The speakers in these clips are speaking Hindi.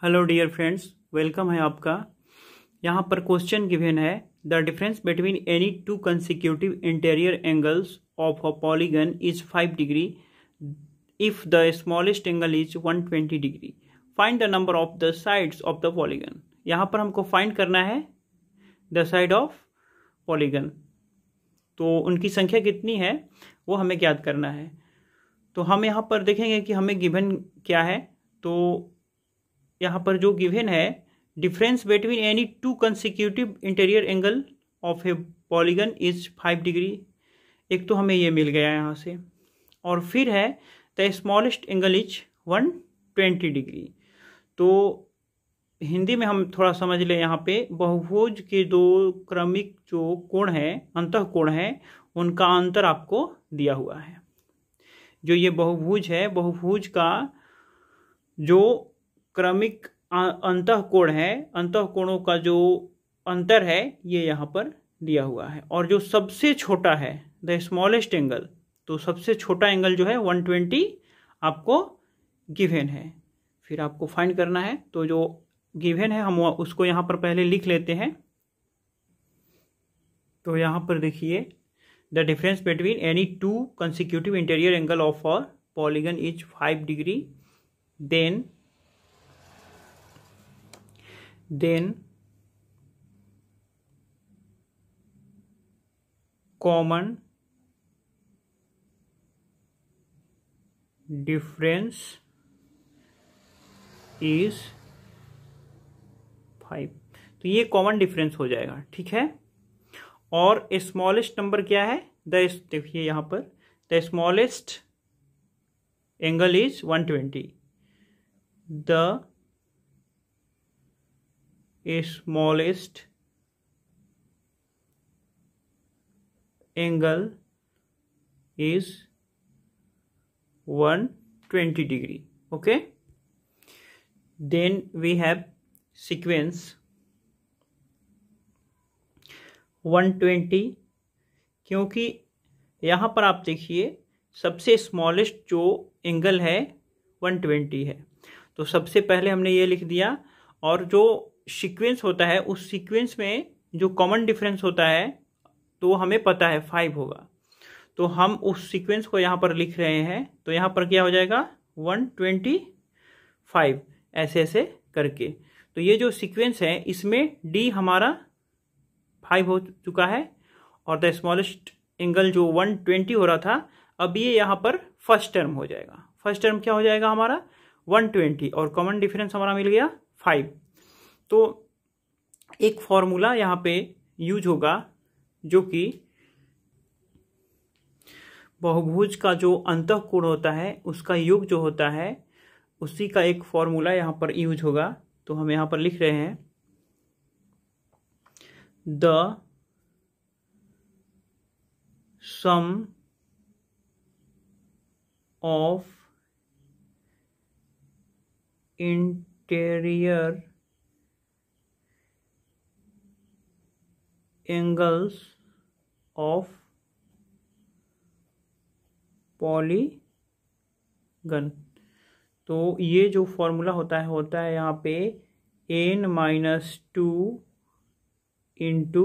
हेलो डियर फ्रेंड्स, वेलकम है आपका। यहाँ पर क्वेश्चन गिवन है, the difference between any two consecutive interior angles of a polygon is 5 degree if the smallest angle is 120 degree. Find the number of the sides of the polygon. यहाँ पर हमको फाइंड करना है द साइड ऑफ पॉलीगन, तो उनकी संख्या कितनी है वो हमें ज्ञात करना है। तो हम यहाँ पर देखेंगे कि हमें गिवन क्या है। तो यहाँ पर जो गिवन है, difference between any two consecutive interior angle of A polygon is 5 degree. एक तो हमें ये मिल गया यहाँ से, और फिर है the smallest angle is 120 degree. तो हिंदी में हम थोड़ा समझ लें, यहाँ पे बहुभुज के दो क्रमिक जो कोण है, अंतःकोण है, उनका अंतर आपको दिया हुआ है। जो ये बहुभुज है, बहुभुज का जो क्रमिक अंतःकोण है, अंतःकोणों का जो अंतर है, ये यहाँ पर दिया हुआ है। और जो सबसे छोटा है, द स्मॉलेस्ट एंगल, तो सबसे छोटा एंगल जो है 120 आपको गिवन है। फिर आपको फाइंड करना है। तो जो गिवन है हम उसको यहाँ पर पहले लिख लेते हैं। तो यहाँ पर देखिए, the difference between any two consecutive interior angle of a polygon is 5 degree, then common difference is 5। तो ये कॉमन डिफरेंस हो जाएगा, ठीक है। और स्मॉलेस्ट नंबर क्या है, देखिए यहाँ पर the smallest angle is 120, the smallest angle is 120 degree. Okay, then we have sequence 120, क्योंकि यहाँ पर आप देखिए सबसे स्मॉलेस्ट जो एंगल है 120 है, तो सबसे पहले हमने ये लिख दिया। और जो सीक्वेंस होता है, उस सीक्वेंस में जो कॉमन डिफरेंस होता है तो हमें पता है 5 होगा, तो हम उस सीक्वेंस को यहाँ पर लिख रहे हैं। तो यहाँ पर क्या हो जाएगा 125, ऐसे ऐसे करके। तो ये जो सीक्वेंस है, इसमें डी हमारा 5 हो चुका है, और द स्मॉलेस्ट एंगल जो 120 हो रहा था, अब ये यहाँ पर फर्स्ट टर्म हो जाएगा। फर्स्ट टर्म क्या हो जाएगा हमारा 120, और कॉमन डिफरेंस हमारा मिल गया 5। तो एक फॉर्मूला यहाँ पे यूज होगा, जो कि बहुभुज का जो अंतःकोण होता है उसका योग जो होता है, उसी का एक फॉर्मूला यहाँ पर यूज होगा। तो हम यहाँ पर लिख रहे हैं, the sum of interior angles of polygon. तो ये जो फॉर्मूला होता है यहाँ पे n-2 इंटू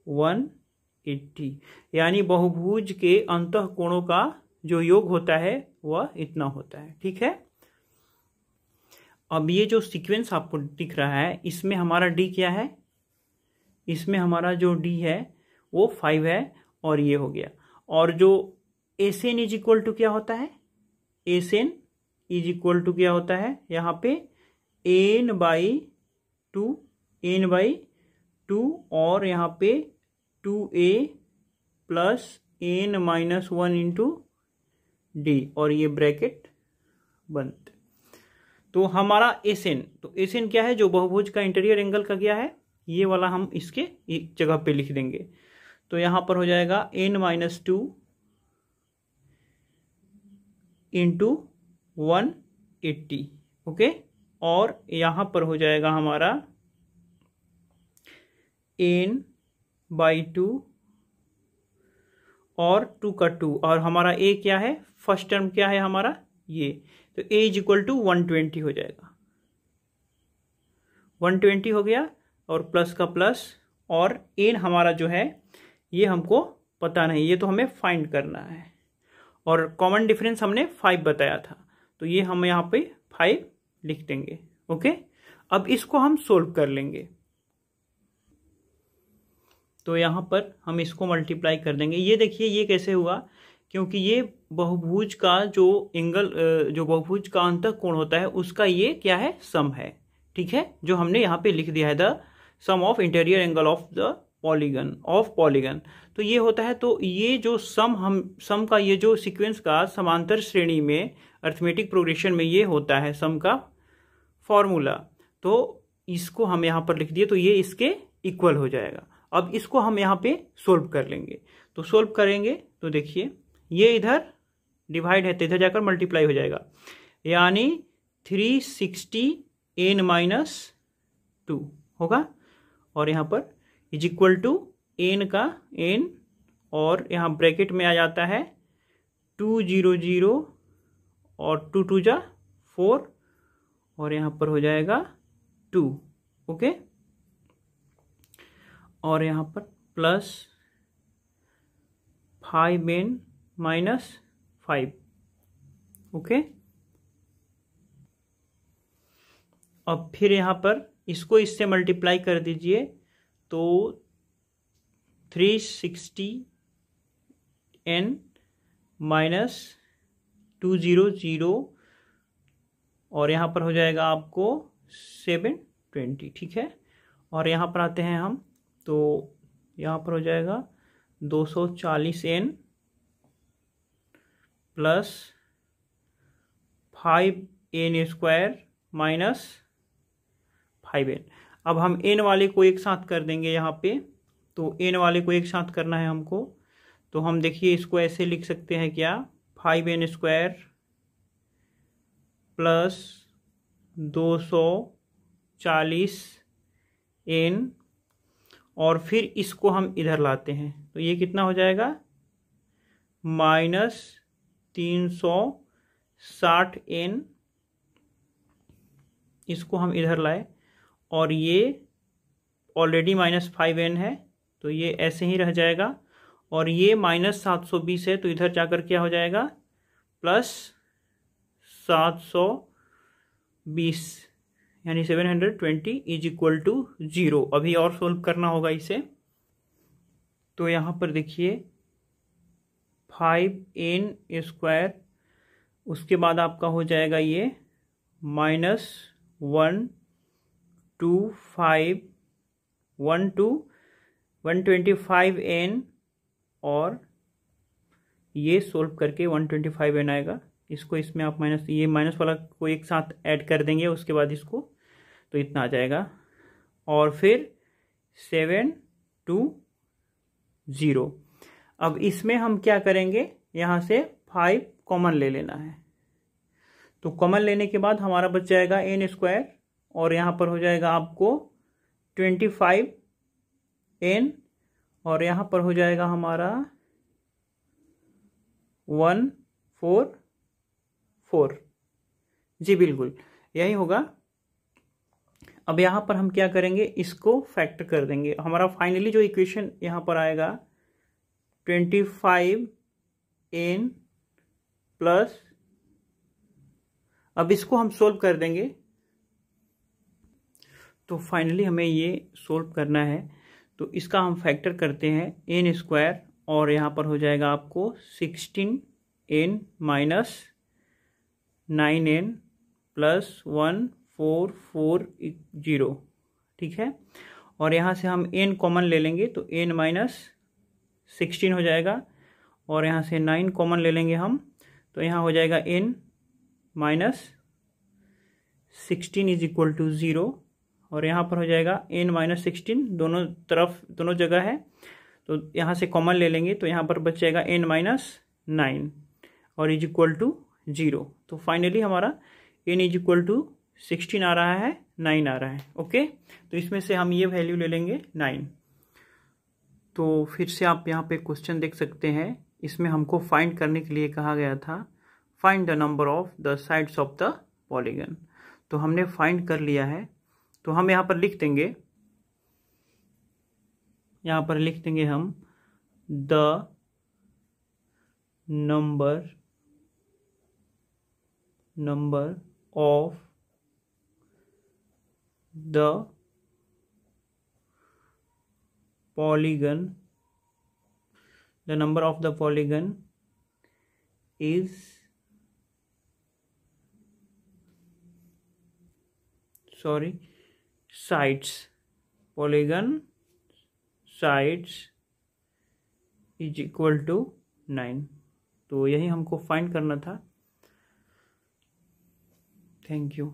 180, यानी बहुभुज के अंतःकोणों का जो योग होता है वह इतना होता है, ठीक है। अब ये जो सीक्वेंस आपको दिख रहा है, इसमें हमारा डी क्या है, इसमें हमारा जो डी है वो 5 है, और ये हो गया। और जो S N is equal to क्या होता है, S N is equal to क्या होता है यहाँ पे n/2, और यहाँ पे 2a plus n-1 into D, और ये ब्रैकेट बंद। तो हमारा एस एन, तो एस एन क्या है, जो बहुभुज का इंटीरियर एंगल का क्या है, ये वाला हम इसके एक जगह पे लिख देंगे। तो यहाँ पर हो जाएगा n-2 इंटू 180, ओके। और यहाँ पर हो जाएगा हमारा n/2 और 2 का 2, और हमारा a क्या है, फर्स्ट टर्म क्या है हमारा ये, तो a इज इक्वल टू 120 हो जाएगा। 120 हो गया, और प्लस का प्लस, और एन हमारा जो है ये हमको पता नहीं, ये तो हमें फाइंड करना है, और कॉमन डिफरेंस हमने 5 बताया था, तो ये हम यहाँ पे 5 लिख देंगे। ओके, अब इसको हम सोल्व कर लेंगे। तो यहाँ पर हम इसको मल्टीप्लाई कर देंगे। ये देखिए ये कैसे हुआ, क्योंकि ये बहुभुज का जो एंगल, जो बहुभुज का अंतः कोण होता है उसका ये क्या है, सम है। ठीक है, जो हमने यहाँ पे लिख दिया है the sum of interior angle of the polygon तो ये होता है। तो ये जो सम का ये जो सीक्वेंस का समांतर श्रेणी में अर्थमेटिक प्रोग्रेशन में ये होता है सम का फॉर्मूला, तो इसको हम यहाँ पर लिख दिए, तो ये इसके इक्वल हो जाएगा। अब इसको हम यहाँ पे सोल्व कर लेंगे। तो सोल्व करेंगे तो देखिए ये इधर डिवाइड है तो इधर जाकर मल्टीप्लाई हो जाएगा, यानी 360 n-2 होगा, और यहाँ पर इज इक्वल टू n का n, और यहाँ ब्रैकेट में आ जाता है 200 और 2 2 जा 4, और यहाँ पर हो जाएगा 2। ओके, और यहाँ पर प्लस 5n-5। ओके, अब फिर यहाँ पर इसको इससे मल्टीप्लाई कर दीजिए, तो 360n-200, और यहाँ पर हो जाएगा आपको 720। ठीक है, और यहाँ पर आते हैं हम, तो यहाँ पर हो जाएगा 240n plus 5n² minus 5n। अब हम n वाले को एक साथ कर देंगे यहाँ पे, तो n वाले को एक साथ करना है हमको, तो हम देखिए इसको ऐसे लिख सकते हैं क्या, 5n² प्लस 240n, और फिर इसको हम इधर लाते हैं, तो ये कितना हो जाएगा, -360n। इसको हम इधर लाए, और ये ऑलरेडी -5n है, तो ये ऐसे ही रह जाएगा, और ये -720 है, तो इधर जाकर क्या हो जाएगा, +720, यानी 720 इज इक्वल टू 0। अभी और सोल्व करना होगा इसे, तो यहाँ पर देखिए 5n², उसके बाद आपका हो जाएगा ये -125n, और ये सोल्व करके 125n आएगा। इसको इसमें आप ये माइनस वाला को एक साथ ऐड कर देंगे, उसके बाद इसको, तो इतना आ जाएगा, और फिर 720। अब इसमें हम क्या करेंगे, यहाँ से 5 कॉमन ले लेना है, तो कॉमन लेने के बाद हमारा बच जाएगा n², और यहाँ पर हो जाएगा आपको 25n, और यहाँ पर हो जाएगा हमारा 144। जी बिल्कुल यही होगा। अब यहाँ पर हम क्या करेंगे, इसको फैक्टर कर देंगे। हमारा फाइनली जो इक्वेशन यहाँ पर आएगा 25n प्लस, अब इसको हम सोल्व कर देंगे, तो फाइनली हमें ये सोल्व करना है, तो इसका हम फैक्टर करते हैं n², और यहाँ पर हो जाएगा आपको 16n माइनस 9n प्लस 1440। ठीक है, और यहाँ से हम n कॉमन ले लेंगे, तो n-16 हो जाएगा, और यहाँ से 9 कॉमन ले लेंगे हम, तो यहाँ हो जाएगा n-16 इज इक्वल टू 0, और यहाँ पर हो जाएगा n-16, दोनों तरफ दोनों जगह है, तो यहाँ से कॉमन ले लेंगे, तो यहाँ पर बच जाएगा n-9 और इज इक्वल टू 0। तो फाइनली हमारा n इज इक्वल टू 16 आ रहा है, 9 आ रहा है। ओके, तो इसमें से हम ये वैल्यू ले लेंगे 9। तो फिर से आप यहाँ पे क्वेश्चन देख सकते हैं, इसमें हमको फाइंड करने के लिए कहा गया था find the number of the sides of the polygon. तो हमने फाइंड कर लिया है, तो हम यहाँ पर लिख देंगे, हम the number of the polygon is sides is equal to 9। तो यही हमको फाइंड करना था। Thank you.